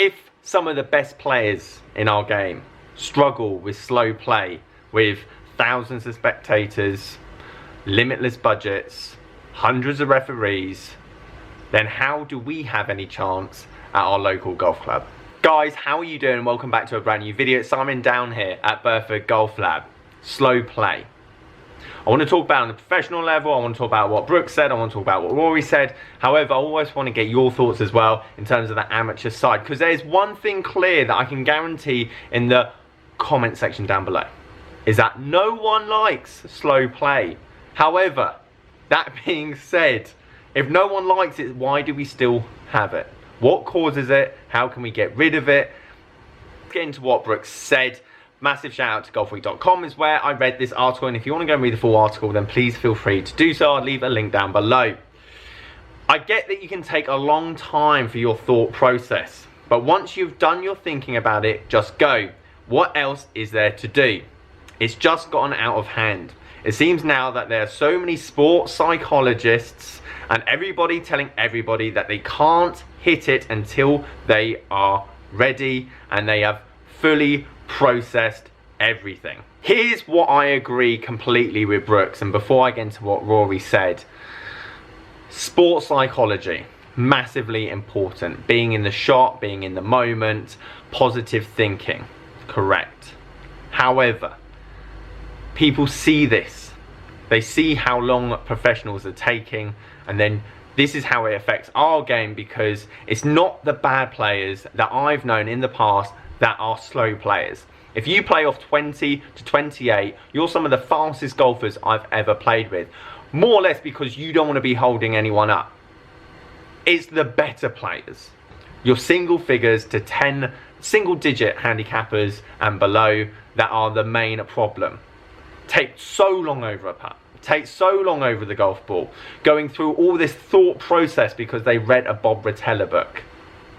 If some of the best players in our game struggle with slow play, with thousands of spectators, limitless budgets, hundreds of referees, then how do we have any chance at our local golf club? Guys, how are you doing? Welcome back to a brand new video. It's Simon down here at Burford Golf Lab. Slow play. I want to talk about on the professional level, I want to talk about what Brooks said, I want to talk about what Rory said. However, I always want to get your thoughts as well in terms of the amateur side, because there's one thing clear that I can guarantee in the comment section down below, is that no one likes slow play. However, that being said, if no one likes it, why do we still have it? What causes it? How can we get rid of it? Let's get into what Brooks said. Massive shout out to golfweek.com is where I read this article, and if you want to go and read the full article, then please feel free to do so. I'll leave a link down below. I get that you can take a long time for your thought process, but once you've done your thinking about it, just go. What else is there to do? It's just gotten out of hand. It seems now that there are so many sports psychologists and everybody telling everybody that they can't hit it until they are ready and they have fully processed everything. Here's what I agree completely with Brooks, and before I get into what Rory said, sports psychology, massively important. Being in the shot, being in the moment, positive thinking, correct. However, people see this. They see how long professionals are taking, and then this is how it affects our game, because it's not the bad players that I've known in the past that are slow players. If you play off 20 to 28, you're some of the fastest golfers I've ever played with. More or less because you don't want to be holding anyone up. It's the better players. Your single figures to 10 single digit handicappers and below that are the main problem. Take so long over a putt. Take so long over the golf ball. Going through all this thought process because they read a Bob Rotella book.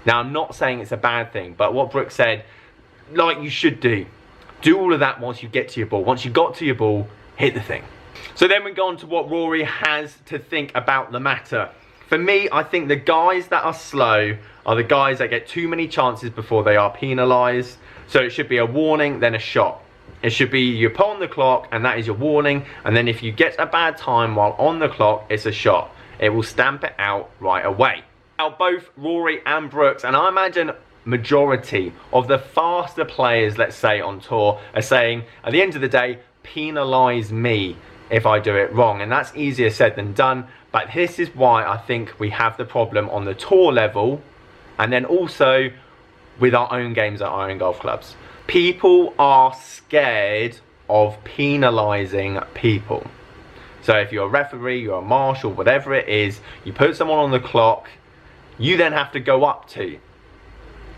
Now, I'm not saying it's a bad thing, but what Brooks said, like you should do all of that once you get to your ball. Once you got to your ball, hit the thing. So then we go on to what Rory has to think about the matter. For me, I think the guys that are slow are the guys that get too many chances before they are penalised. So it should be a warning, then a shot. It should be you put on the clock and that is your warning, and then if you get a bad time while on the clock, it's a shot. It will stamp it out right away. Now both Rory and Brooks, and I imagine majority of the faster players, let's say on tour, are saying at the end of the day, penalise me if I do it wrong, and that's easier said than done. But this is why I think we have the problem on the tour level, and then also with our own games at our own golf clubs. People are scared of penalising people. So if you're a referee, you're a marshal, whatever it is, you put someone on the clock, you then have to go up to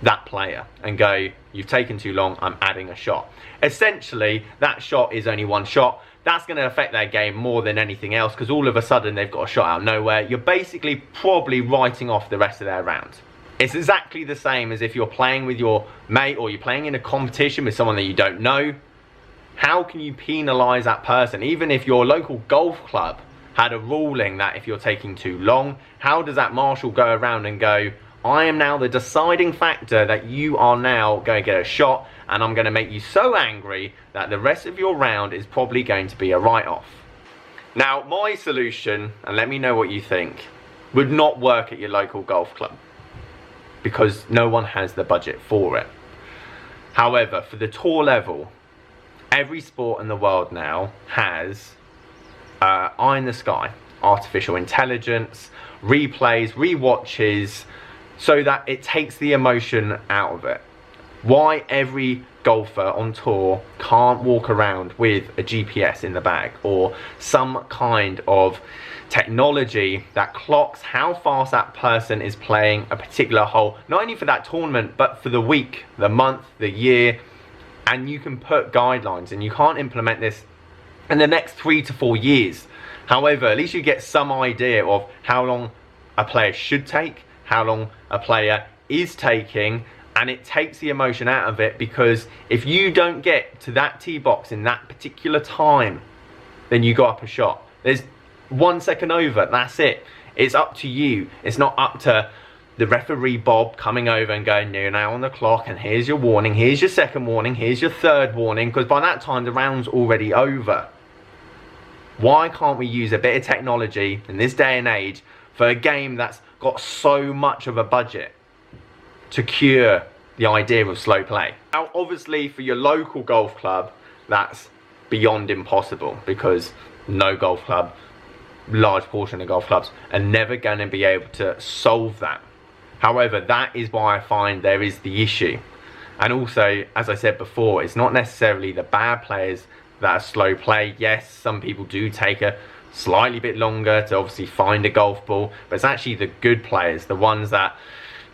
that player and go, you've taken too long, I'm adding a shot. Essentially, that shot is only one shot. That's going to affect their game more than anything else, because all of a sudden they've got a shot out of nowhere. You're basically probably writing off the rest of their round. It's exactly the same as if you're playing with your mate or you're playing in a competition with someone that you don't know. How can you penalise that person? Even if your local golf club had a ruling that if you're taking too long, how does that marshal go around and go, I am now the deciding factor that you are now going to get a shot, and I'm going to make you so angry that the rest of your round is probably going to be a write-off. Now, my solution, and let me know what you think, would not work at your local golf club, because no one has the budget for it. However, for the tour level, every sport in the world now has eye in the sky, artificial intelligence, replays, rewatches, so that it takes the emotion out of it. Why every golfer on tour can't walk around with a GPS in the bag or some kind of technology that clocks how fast that person is playing a particular hole, not only for that tournament but for the week, the month, the year, and you can put guidelines, and you can't implement this in the next 3 to 4 years. However, at least you get some idea of how long a player should take, how long a player is taking, and it takes the emotion out of it, because if you don't get to that tee box in that particular time, then you got up a shot. There's 1 second over, that's it. It's up to you. It's not up to the referee Bob coming over and going, you're now on the clock, and here's your warning, here's your second warning, here's your third warning, because by that time the round's already over. Why can't we use a bit of technology in this day and age for a game that's got so much of a budget to cure the idea of slow play? Now, obviously, for your local golf club, that's beyond impossible, because no golf club, large portion of golf clubs, are never going to be able to solve that. However, that is why I find there is the issue. And also, as I said before, it's not necessarily the bad players that are slow play. Yes, some people do take a slightly bit longer to obviously find a golf ball, but it's actually the good players, the ones that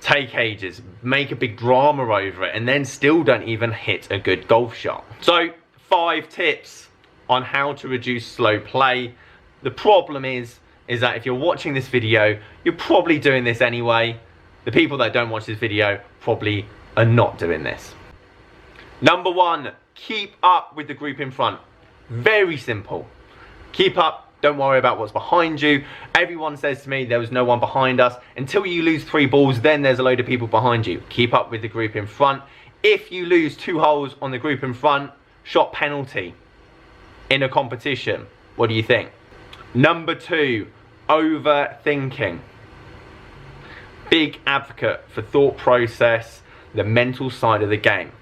take ages, make a big drama over it, and then still don't even hit a good golf shot. So 5 tips on how to reduce slow play. The problem is that if you're watching this video, you're probably doing this anyway. The people that don't watch this video probably are not doing this. Number 1, keep up with the group in front. Very simple. Keep up, don't worry about what's behind you. Everyone says to me there was no one behind us. Until you lose 3 balls, then there's a load of people behind you. Keep up with the group in front. If you lose 2 holes on the group in front, shot penalty in a competition. What do you think? Number 2, overthinking. Big advocate for thought process, the mental side of the game.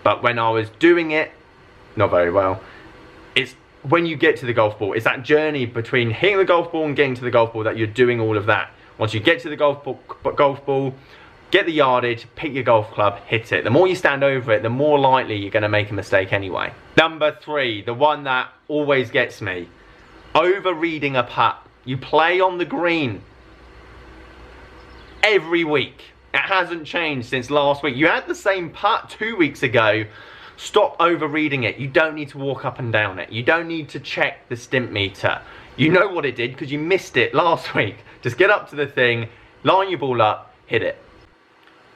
But when I was doing it, not very well. It's when you get to the golf ball, it's that journey between hitting the golf ball and getting to the golf ball that you're doing all of that. Once you get to the golf ball, get the yardage, pick your golf club, hit it. The more you stand over it, the more likely you're going to make a mistake anyway. Number 3, the one that always gets me. Over-reading a putt. You play on the green every week. It hasn't changed since last week. You had the same putt 2 weeks ago. Stop over-reading it. You don't need to walk up and down it. You don't need to check the stimp meter. You know what it did because you missed it last week. Just get up to the thing, line your ball up, hit it.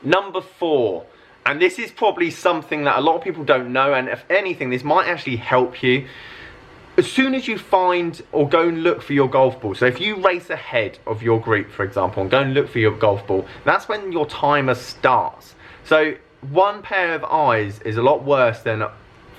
Number 4, and this is probably something that a lot of people don't know, and if anything, this might actually help you. As soon as you find or go and look for your golf ball, so if you race ahead of your group, for example, and go and look for your golf ball, that's when your timer starts. So 1 pair of eyes is a lot worse than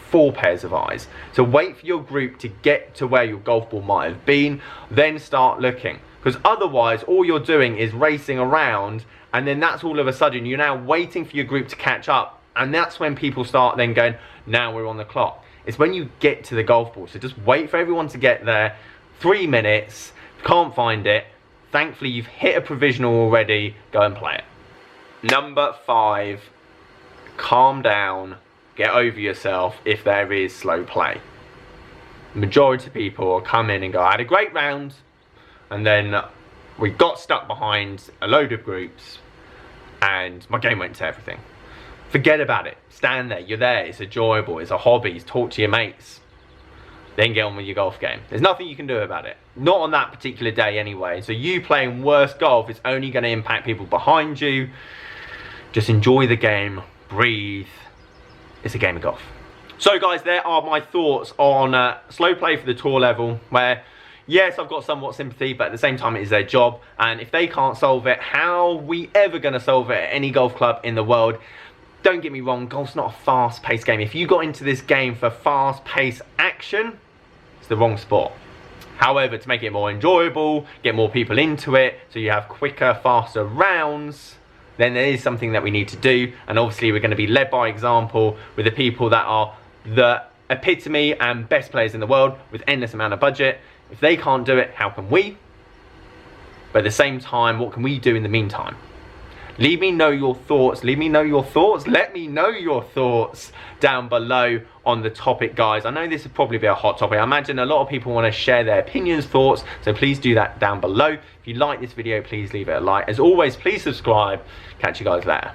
4 pairs of eyes. So wait for your group to get to where your golf ball might have been, then start looking. Because otherwise, all you're doing is racing around, and then that's all of a sudden, you're now waiting for your group to catch up, and that's when people start then going, now we're on the clock. It's when you get to the golf ball. So just wait for everyone to get there. 3 minutes, can't find it. Thankfully, you've hit a provisional already. Go and play it. Number 5, calm down. Get over yourself if there is slow play. The majority of people will come in and go, I had a great round. And then we got stuck behind a load of groups and my game went to everything. Forget about it. Stand there. You're there. It's enjoyable. It's a hobby. Talk to your mates. Then get on with your golf game. There's nothing you can do about it. Not on that particular day anyway. So you playing worse golf is only going to impact people behind you. Just enjoy the game. Breathe. It's a game of golf. So guys, there are my thoughts on slow play for the tour level, where yes, I've got somewhat sympathy, but at the same time it is their job, and if they can't solve it, how are we ever going to solve it at any golf club in the world? Don't get me wrong, golf's not a fast-paced game. If you got into this game for fast-paced action, it's the wrong sport. However, to make it more enjoyable, get more people into it, so you have quicker, faster rounds, then there is something that we need to do, and obviously we're going to be led by example with the people that are the epitome and best players in the world with endless amount of budget. If they can't do it, how can we? But at the same time, what can we do in the meantime? Leave me know your thoughts. Let me know your thoughts down below on the topic, guys. I know this would probably be a hot topic. I imagine a lot of people want to share their opinions, thoughts, so please do that down below. If you like this video, please leave it a like. As always, please subscribe. Catch you guys later.